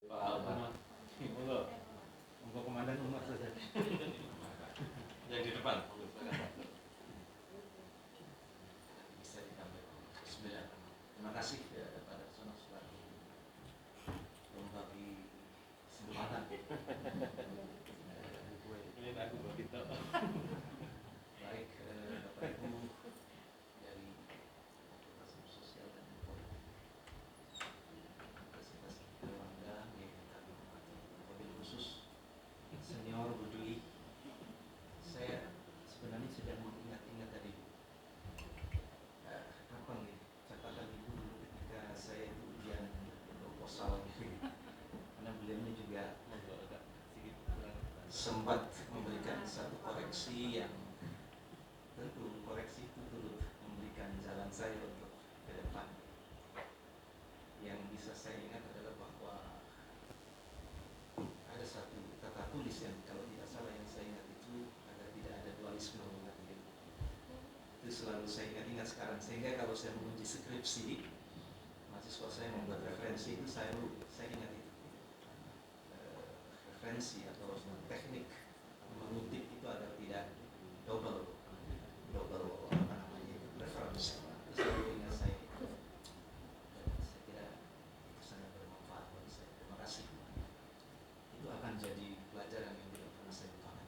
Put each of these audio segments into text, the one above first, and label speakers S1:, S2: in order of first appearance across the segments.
S1: Pak Alman. Monggo komandan umur saja. Yang di depan. Bisa ditampilkan. Bismillah. Terima kasih pada saudara membagi kesempatan. Ini aku begitu. Baik, Bapak Ibu dari Fakultas Ilmu Sosial dan Politik Universitas Erlangga yang kami hormati, wabil khusus Senior Budui. Saya sebenarnya sedang mengingat-ingat tadi apa nih catatan ibu dulu ketika saya itu ujian proposal karena beliaunya juga sempat memberikan satu koreksi yang tentu koreksi itu turut memberikan jalan saya untuk ke depan. Yang bisa saya ingat adalah bahwa ada satu tata tulis yang kalau tidak salah yang saya ingat itu agar tidak ada dualisme itu selalu saya ingat sekarang, sehingga kalau saya menguji skripsi mahasiswa saya membuat referensi itu saya ingat itu referensi atau teknik mengutip itu agar tidak double apa namanya referensi. Itu selalu ingat saya. Saya kira itu sangat bermanfaat bagi saya. Terima kasih. Itu akan jadi pelajaran yang tidak pernah saya lupakan.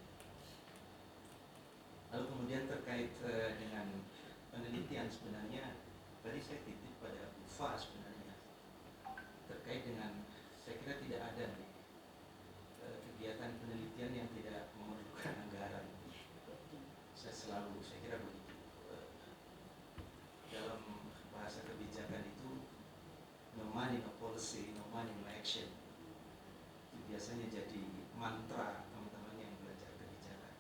S1: Lalu kemudian terkait dengan penelitian, sebenarnya tadi saya titip pada UFA sebenarnya terkait dengan, saya kira tidak ada nih kegiatan penelitian yang tidak memerlukan anggaran. Saya kira begitu. Dalam bahasa kebijakan itu no money no policy, no money no action. Itu biasanya jadi mantra teman-teman yang belajar kebijakan.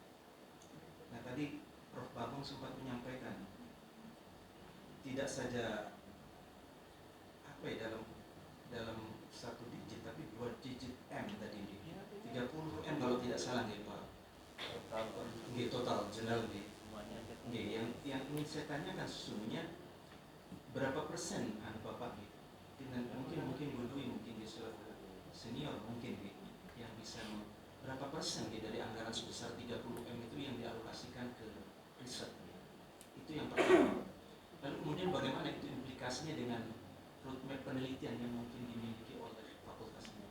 S1: Nah tadi Prof. Bagong sempat menyampaikan tidak saja apa ya dalam satu digit tapi 2 digit M tadi ini 30 M kalau tidak salah nih Pak. Total general nih. Yang ingin saya tanyakan sesungguhnya berapa persen Bapak nih dengan mungkin Budui mungkin dia senior mungkin nih yang bisa berapa persen dari anggaran sebesar 30 M itu yang dialokasikan ke riset. Itu yang pertama. Lalu kemudian bagaimana itu implikasinya dengan roadmap penelitian yang mungkin dimiliki oleh fakultas ini?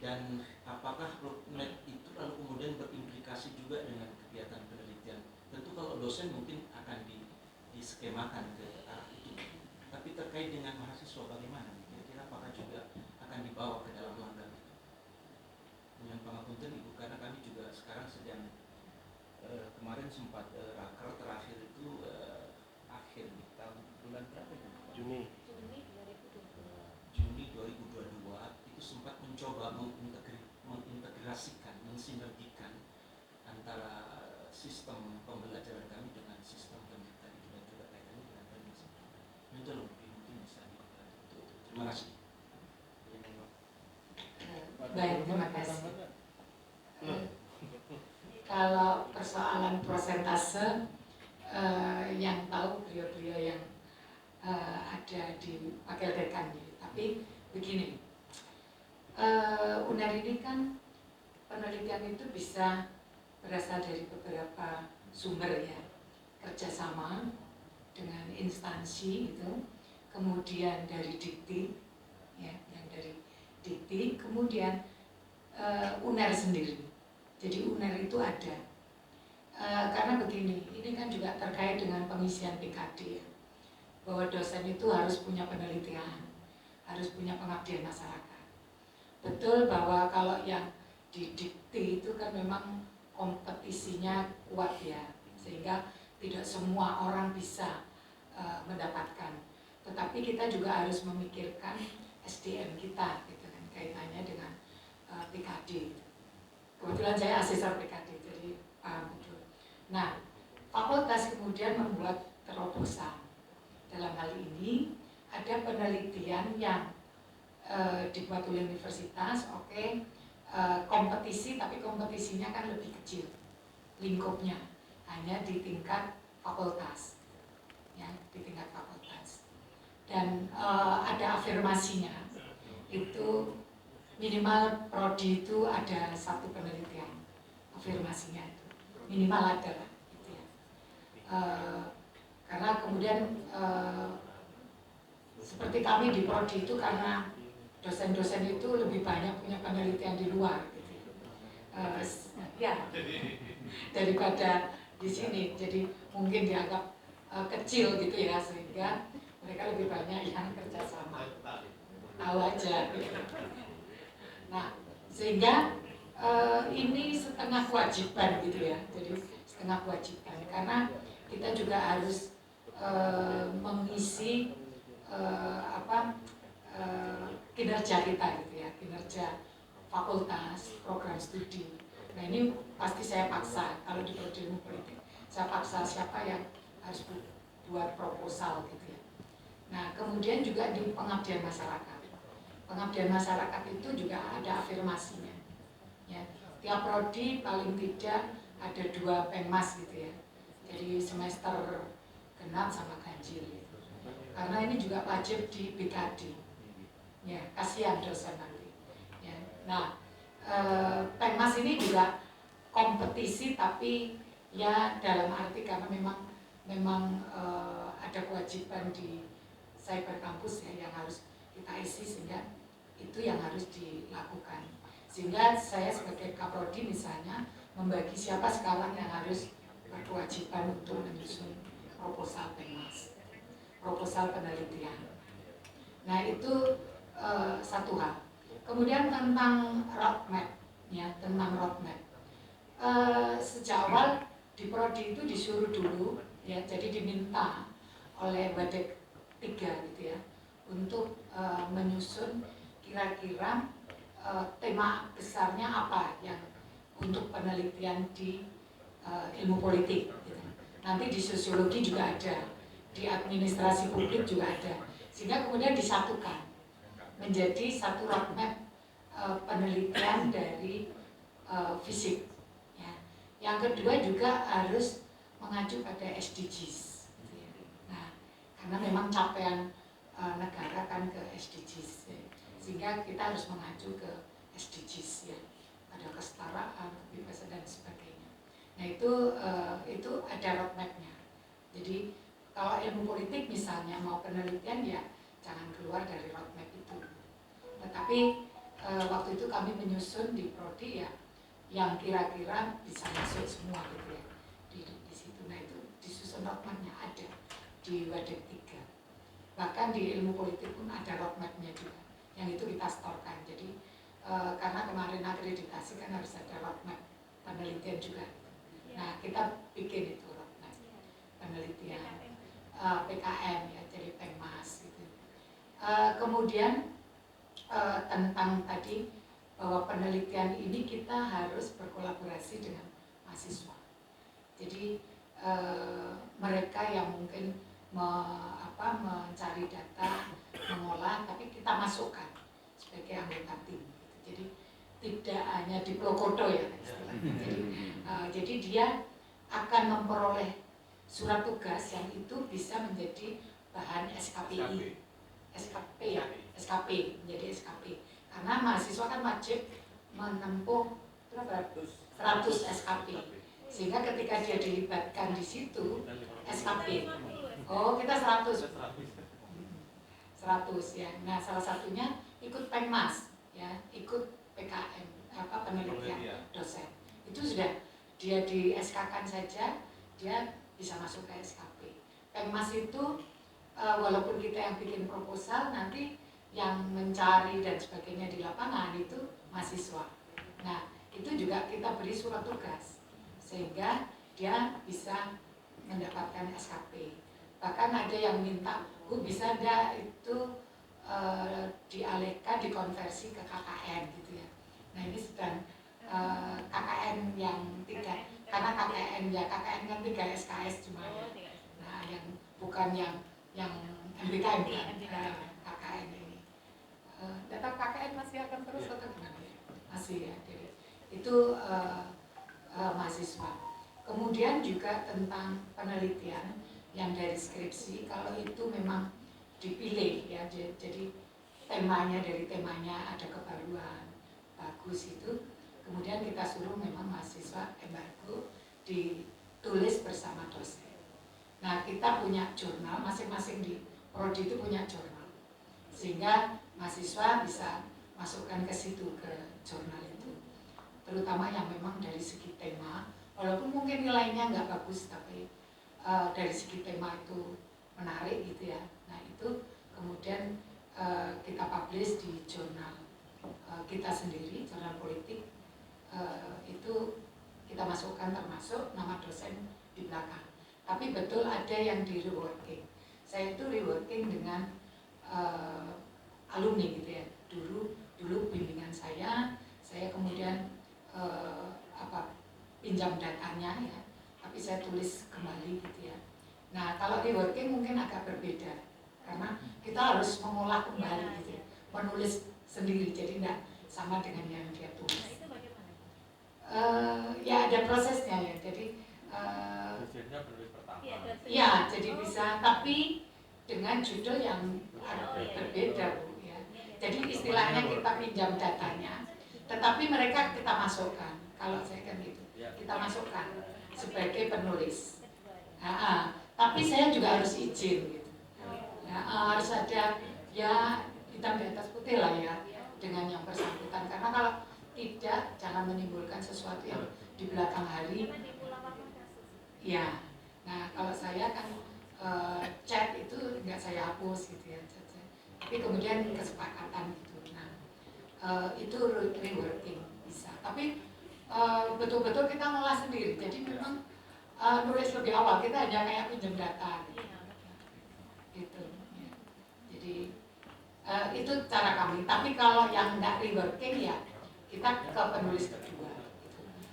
S1: Dan apakah roadmap itu lalu kemudian berimplikasi juga dengan kegiatan penelitian? Tentu kalau dosen mungkin akan diskemakan ke arah itu. Tapi terkait dengan mahasiswa bagaimana? Kira-kira apakah juga akan dibawa ke dalam langkah itu? Dengan pangapunten Ibu, karena kami juga sekarang sedang kemarin sempat raker terakhir itu akhir tahun bulan berapa itu? Juni 2022 itu sempat mencoba mengintegrasikan, mensinergikan antara sistem pembelajaran kami dengan sistem pendidikan itu dan juga kaitannya dengan pendidikan. Itu mungkin bisa dibantu. Terima kasih.
S2: Baik, terima kasih. Kalau persoalan persentase yang tahu beliau-beliau yang ada di Wakil Dekan, tapi begini, UNER ini kan penelitian itu bisa berasal dari beberapa sumber ya, kerjasama dengan instansi itu, kemudian dari Dikti, ya, yang dari Dikti, kemudian UNER sendiri. Jadi UNER itu ada. Karena begini, ini kan juga terkait dengan pengisian PKD ya, bahwa dosen itu harus punya penelitian, harus punya pengabdian masyarakat. Betul bahwa kalau yang di Dikti itu kan memang kompetisinya kuat ya, sehingga tidak semua orang bisa mendapatkan. Tetapi kita juga harus memikirkan SDM kita, gitu kan, kaitannya dengan PKD. Kebetulan saya asesor PKD, jadi paham betul. Nah, fakultas kemudian membuat terobosan. Dalam hal ini ada penelitian yang dibuat oleh universitas, kompetisi, tapi kompetisinya kan lebih kecil lingkupnya, hanya di tingkat fakultas, ya, di tingkat fakultas. Dan ada afirmasinya, itu minimal prodi itu ada 1 penelitian afirmasinya itu minimal ada lah gitu ya. Karena kemudian seperti kami di prodi itu karena dosen-dosen itu lebih banyak punya penelitian di luar gitu ya daripada di sini, jadi mungkin dianggap kecil gitu ya, sehingga mereka lebih banyak yang kerjasama, tahu aja gitu. Nah sehingga ini setengah kewajiban gitu ya, jadi setengah kewajiban karena kita juga harus mengisi kinerja kita gitu ya, kinerja fakultas, program studi. Nah ini pasti saya paksa, kalau di prodi ilmu politik, saya paksa siapa yang harus buat proposal gitu ya. Nah kemudian juga di pengabdian masyarakat. Pengabdian masyarakat itu juga ada afirmasinya. Ya, tiap prodi paling tidak ada 2 penmas gitu ya. Jadi semester genap sama ganjil. Gitu. Karena ini juga wajib di BKD. Ya, kasihan dosen nanti. Ya. Nah, penmas ini juga kompetisi tapi ya dalam arti karena memang ada kewajiban di cyber kampus ya yang harus kita isi, sehingga itu yang harus dilakukan. Sehingga saya sebagai kaprodi misalnya membagi siapa sekarang yang harus berkewajiban untuk menyusun proposal penmas, proposal penelitian. Nah itu satu hal. Kemudian tentang roadmap, ya tentang roadmap. Sejak awal di prodi itu disuruh dulu, ya jadi diminta oleh Wadek 3 gitu ya, untuk menyusun kira-kira tema besarnya apa yang untuk penelitian di ilmu politik. Gitu. Nanti di sosiologi juga ada, di administrasi publik juga ada, sehingga kemudian disatukan menjadi satu roadmap penelitian dari fisik. Ya. Yang kedua juga harus mengacu pada SDGs. Gitu ya. Nah, karena memang capaian negara kan ke SDGs, ya. Sehingga kita harus mengacu ke SDGs ya, pada kesetaraan, kebebasan dan sebagainya. Nah itu ada roadmapnya. Jadi kalau ilmu politik misalnya mau penelitian ya jangan keluar dari roadmap itu. Tetapi waktu itu kami menyusun di prodi ya yang kira-kira bisa masuk semua gitu ya di situ. Nah itu disusun roadmapnya ada di Wadek 3. Bahkan di ilmu politik pun ada roadmapnya juga, yang itu kita setorkan. Jadi karena kemarin akreditasi kan harus ada roadmap penelitian juga. Nah kita bikin itu roadmap penelitian PKM ya, jadi penmas gitu. Kemudian tentang tadi bahwa penelitian ini kita harus berkolaborasi dengan mahasiswa. Jadi mereka yang mungkin mencari data, mengolah, tapi kita masukkan sebagai anggota tim. Jadi tidak hanya diplokodo ya istilahnya. Jadi dia akan memperoleh surat tugas yang itu bisa menjadi bahan SKPI. SKP menjadi SKP. Karena mahasiswa kan wajib menempuh berapa? 100 SKP. Sehingga ketika dia dilibatkan di situ SKP. Oh, kita 100 ya. Nah, salah satunya ikut penmas ya, ikut PKM penelitian dosen. Itu sudah dia di SK-kan saja dia bisa masuk ke SKP. Penmas itu walaupun kita yang bikin proposal, nanti yang mencari dan sebagainya di lapangan itu mahasiswa. Nah, itu juga kita beri surat tugas sehingga dia bisa mendapatkan SKP. Bahkan ada yang minta, Bu bisa ada itu dialihkan, dikonversi ke KKN gitu ya. Nah ini sedang KKN yang 3, karena KKN kan 3 SKS cuma ya. Nah yang bukan yang MBKM kan, KKN ini. Data KKN masih akan terus atau gimana ya? Masih ya. Jadi itu mahasiswa. Kemudian juga tentang penelitian yang dari skripsi, kalau itu memang dipilih ya, jadi dari temanya ada kebaruan bagus itu, kemudian kita suruh memang mahasiswa embargo ditulis bersama dosen. Nah, kita punya jurnal, masing-masing di prodi itu punya jurnal, sehingga mahasiswa bisa masukkan ke situ, ke jurnal itu, terutama yang memang dari segi tema, walaupun mungkin nilainya nggak bagus, tapi dari segi tema itu menarik gitu ya. Nah, itu kemudian kita publish di jurnal kita sendiri, jurnal politik, itu kita masukkan termasuk nama dosen di belakang. Tapi betul ada yang di reworking. Saya itu reworking dengan alumni gitu ya. Dulu bimbingan saya kemudian pinjam datanya ya, tapi saya tulis kembali gitu ya. Nah, kalau reworking mungkin agak berbeda karena kita harus mengolah kembali gitu ya, menulis sendiri, jadi tidak sama dengan yang dia tulis. Ya ada prosesnya ya, jadi ya jadi bisa, tapi dengan judul yang berbeda Bu ya. Jadi istilahnya kita pinjam datanya, tetapi mereka kita masukkan. Kalau saya kan gitu, kita masukkan sebagai penulis. Tapi saya juga harus izin gitu. Harus ada ya hitam di atas putih lah ya dengan yang bersangkutan, karena kalau tidak, jangan menimbulkan sesuatu yang di belakang hari. Ya, nah kalau saya kan chat itu nggak saya hapus gitu ya, tapi kemudian kesepakatan gitu. Nah, itu reworking bisa, tapi betul-betul kita ngolah sendiri. Jadi memang nulis lebih awal, kita hanya kayak pinjam data gitu. Ya. Jadi itu cara kami. Tapi kalau yang nggak reworking ya kita ke penulis kedua.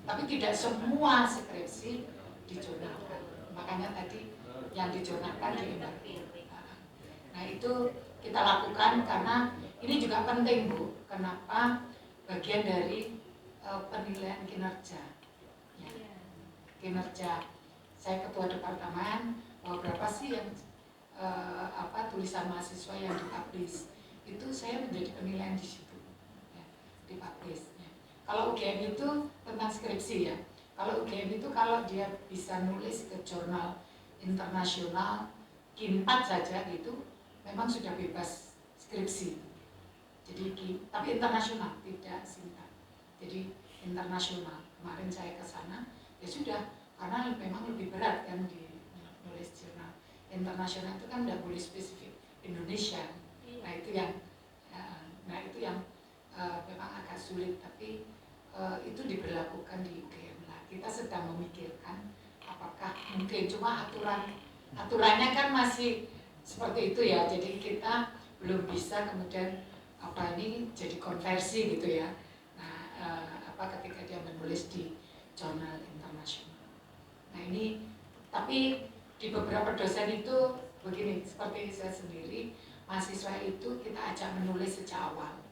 S2: Tapi tidak semua skripsi dijurnalkan. Makanya tadi yang dijurnalkan di embargo. Nah itu kita lakukan karena ini juga penting Bu. Kenapa? Bagian dari penilaian kinerja. Ya. Kinerja. Saya ketua departemen, berapa sih yang tulisan mahasiswa yang dipublish? Itu saya menjadi penilaian di situ. Ya, dipublish. Ya. Kalau UGM itu tentang skripsi ya. Kalau UGM itu kalau dia bisa nulis ke jurnal internasional, Q4 saja gitu, memang sudah bebas skripsi. Jadi tapi internasional, tidak singkat. Jadi internasional. Kemarin saya ke sana, ya sudah, karena memang lebih berat kan di nulis jurnal internasional itu kan tidak boleh spesifik Indonesia. Nah itu yang memang agak sulit, tapi itu diberlakukan di UGM lah. Kita sedang memikirkan apakah mungkin, cuma aturannya kan masih seperti itu ya, jadi kita belum bisa kemudian ini jadi konversi gitu ya. Nah ketika dia menulis di jurnal internasional. Nah ini tapi di beberapa dosen itu begini, seperti saya sendiri, mahasiswa itu kita ajak menulis sejak awal,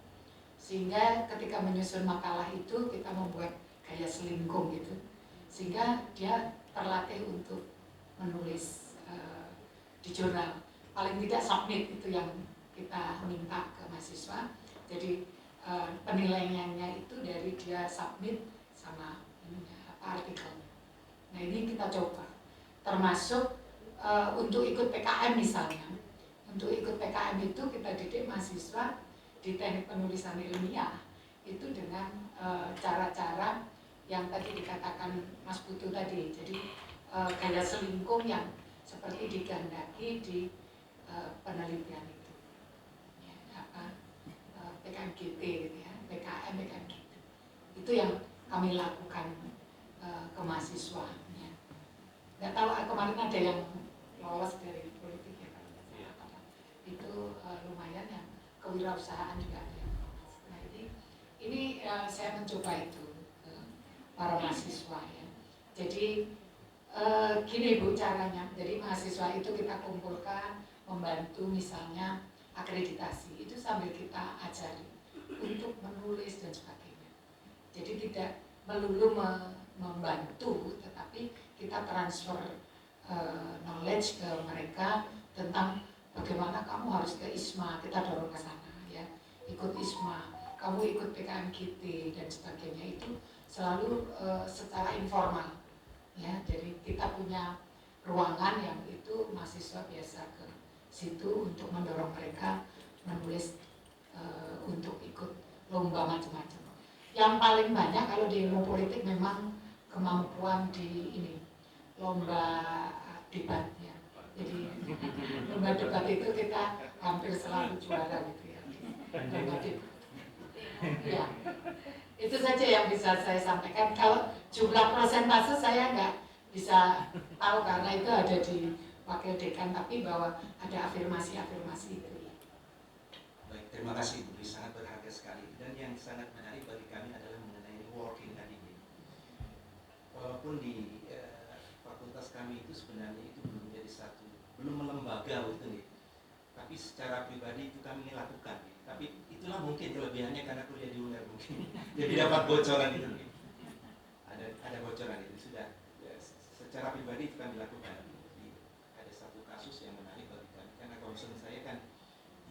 S2: sehingga ketika menyusun makalah itu kita membuat gaya selingkung gitu, sehingga dia terlatih untuk menulis di jurnal. Paling tidak submit, itu yang kita minta ke mahasiswa. Jadi penilaiannya itu dari dia submit sama artikel. Nah ini kita coba, termasuk untuk ikut PKM misalnya. Untuk ikut PKM itu kita didik mahasiswa di teknik penulisan ilmiah itu dengan cara-cara yang tadi dikatakan Mas Putu tadi. Jadi gaya selingkung yang seperti digandaki di penelitian itu. PKMGT gitu ya, PKM GT. Itu yang kami lakukan ke mahasiswa. Ya. Nggak tahu kemarin ada yang lolos dari politik ya Pak. Itu lumayan, yang kewirausahaan juga ada yang lolos. Nah ini saya mencoba itu para mahasiswa ya. Jadi gini Bu caranya. Jadi mahasiswa itu kita kumpulkan, membantu misalnya akreditasi, itu sambil kita ajari untuk menulis dan sebagainya. Jadi tidak melulu membantu, tetapi kita transfer knowledge ke mereka tentang bagaimana kamu harus ke ISMA, kita dorong ke sana ya. ikut ISMA, kamu ikut PKMGT dan sebagainya, itu selalu secara informal ya. Jadi kita punya ruangan yang itu mahasiswa biasa ke situ untuk mendorong mereka menulis untuk ikut lomba macam-macam. Yang paling banyak kalau di ilmu politik memang kemampuan di ini lomba debat ya. Jadi lomba debat itu kita hampir selalu juara gitu ya. Lomba debat. Ya, itu saja yang bisa saya sampaikan. Kalau jumlah persentase saya nggak bisa tahu karena itu ada di wakil dekan, tapi bahwa ada afirmasi-afirmasi itu.
S1: Baik, terima kasih Bu, sangat berharga sekali. Dan yang sangat menarik bagi kami adalah mengenai working tadi. Walaupun di fakultas kami itu sebenarnya itu belum melembaga itu nih. Tapi secara pribadi itu kami lakukan. Tapi itulah mungkin kelebihannya karena kuliah di UNER mungkin. Jadi dapat bocoran itu nih. Ada bocoran itu sudah. Ya, secara pribadi itu kami lakukan. Ada satu kasus yang menarik bagi kami karena concern saya kan,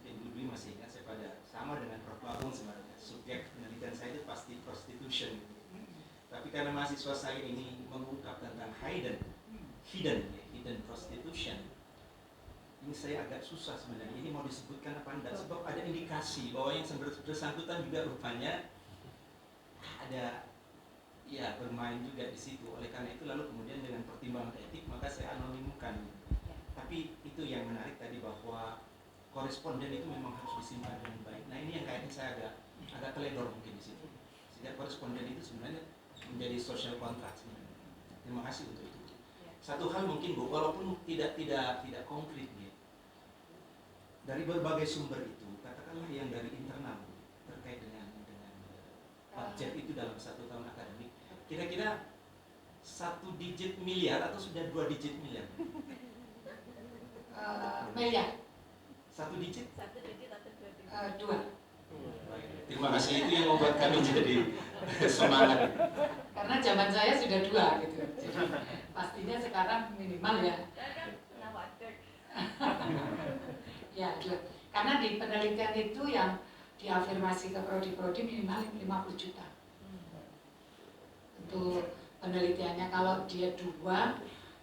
S1: Ibu Dwi masih ingat, saya pada sama dengan Prof. Maung sebenarnya. Subjek penelitian saya itu pasti prostitution. Tapi karena mahasiswa saya ini mengungkap tentang hidden prostitution, ini saya agak susah sebenarnya. Ini mau disebutkan apa enggak? Sebab ada indikasi bahwa yang bersangkutan juga rupanya ada ya bermain juga di situ. Oleh karena itu lalu kemudian dengan pertimbangan etik maka saya anonimkan. Tapi itu yang menarik tadi bahwa koresponden itu memang harus disimpan dengan baik. Nah ini yang kayaknya saya agak teledor mungkin di situ. Sehingga koresponden itu sebenarnya menjadi social contract. Terima kasih untuk itu. Satu hal mungkin Bu, walaupun tidak konkret ya, dari berbagai sumber itu, katakanlah yang dari internal terkait dengan budget itu dalam 1 tahun akademik, kira-kira 1 digit miliar atau sudah 2 digit miliar?
S2: Miliar.
S1: 1 digit?
S3: 1 digit atau 2 digit?
S2: 2.
S1: Terima kasih, itu yang membuat kami jadi semangat.
S2: Karena zaman saya sudah 2 gitu. Jadi pastinya sekarang minimal ya. Ya, 2. Karena di penelitian itu yang diafirmasi ke prodi-prodi minimal 50 juta. Untuk penelitiannya, kalau dia 2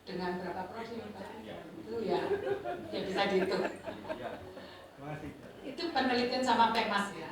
S2: dengan berapa prodi itu ya bisa dihitung. Itu penelitian sama PEMAS ya.